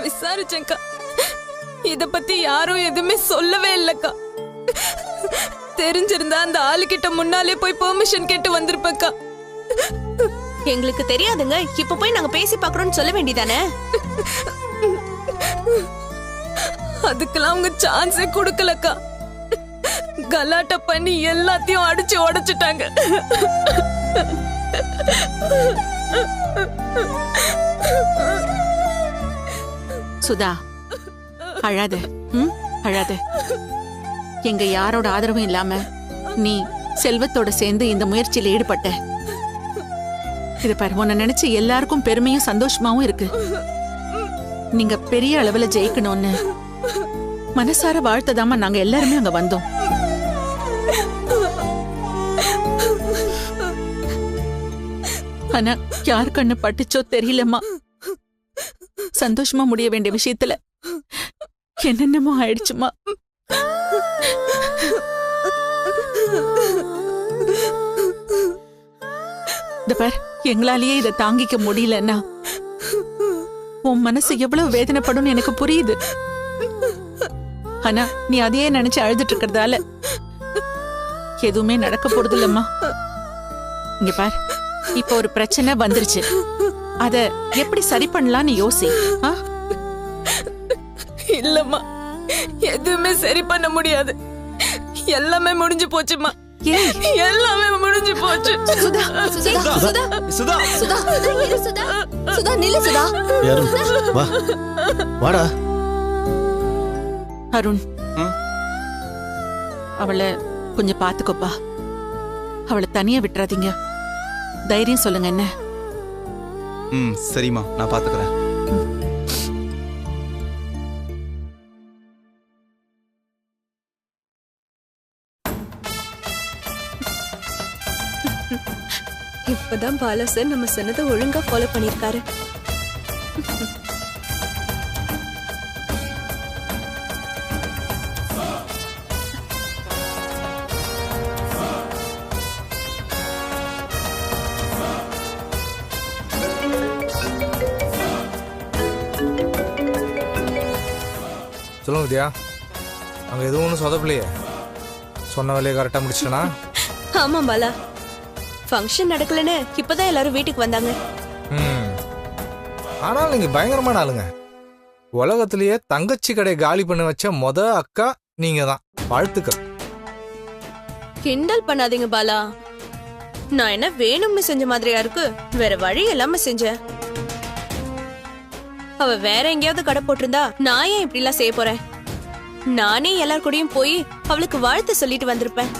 விசாரிச்சேன்க்கா. இத பத்தி யாரும் எதுவுமே சொல்லவே இல்லக்கா. தெரிஞ்சிருந்தா அந்த ஆளுகிட்ட முன்னாலே போய் பெர்மிஷன் கேட்டு வந்திருப்பேன்க்கா. எங்களுக்கு தெரியாதுங்க, இப்ப போய் நாங்க பேசி பாக்குறோம்னு சொல்ல வேண்டியதானே? அதுக்கெல்லாம் அவங்க சான்ஸே கொடுக்கலக்கா. கலாட்டா பண்ணி எல்லாத்தையும் அடிச்சு உடைச்சிட்டாங்க. சுதா, அழாத, அழாத. எங்க யாரோட ஆதரவும் இல்லாம நீ செல்வத்தோட சேர்ந்து இந்த முயற்சியில ஈடுபட்ட. இத பாரு, உன்னை நினைச்சு எல்லாருக்கும் பெருமையும் சந்தோஷமாவும் இருக்கு. நீங்க பெரிய அளவுல ஜெயிக்கணும்னு மனசார வாழ்த்ததாம நாங்க எல்லாருமே அங்க வந்தோம். ஆனா யார் கண்ணு பட்டுச்சோ தெரியலம்மா. சந்தோஷமா முடிய வேண்டிய விஷயத்துல என்னென்னமோ ஆயிடுச்சுமா. பார், எங்களாலேயே இதை தாங்கிக்க முடியலன்னா உன் மனசு எவ்வளவு வேதனைப்படும் எனக்கு புரியுது. ஆனா நீ அதையே நினைச்சு அழுதுட்டு இருக்கிறதால எதுவுமே நடக்க போறது இல்லம்மா. இங்க பார், இப்ப ஒரு பிரச்சனை வந்துருச்சு, அத எப்படி சரி பண்ணலாம்னு யோசி. இல்லம்மா, எதுவுமே சரி பண்ண முடியாது. எல்லாமே முடிஞ்சு போச்சுமா. எல்லாமே முடிஞ்சு போச்சு. சுதா, சுதா, சுதா, சுதா, சுதா, சுதா, சுதா, நில்லு சுதா. வா, வாடா. அருண், அவளை கொஞ்சம் பாத்துக்கோப்பா. அவளை தனியா விட்டுறாதீங்க. தைரியம் சொல்லுங்க என்ன. சரிம்மா, நான் பாத்துக்கிறேன். இப்பதான் பாலா சார் நம்ம சொன்னதை ஒழுங்கா ஃபாலோ பண்ணிருக்காரு. சொல்லுங்க வித்யா, அங்கே எதுவும் ஒன்றும் சொதப்பலையே? சொன்ன வேலையை கரெக்டாக முடிச்சிட்டனா? ஆமா பாலா, ஃபங்க்ஷன் நடக்கலன்னு இப்பதான் எல்லாரும் வீட்டுக்கு வந்தாங்க. ஆனால் நீங்கள் பயங்கரமான ஆளுங்க. உலகத்திலேயே தங்கச்சி கடை காலி பண்ண வச்ச அக்கா நீங்க தான். வாழ்த்துக்கள். கிண்டல் பண்ணாதீங்க பாலா. நான் என்ன வேணும்னு செஞ்ச மாதிரியா இருக்கு? வேற வழி இல்லாம செஞ்சேன். அவ வேற எங்கேயாவது கடை போட்டிருந்தா நான் ஏன் இப்படி எல்லாம் செய்ய போறேன்? நானே எல்லார் கூடயும் போய் அவளுக்கு வாழ்த்து சொல்லிட்டு வந்திருப்பேன்.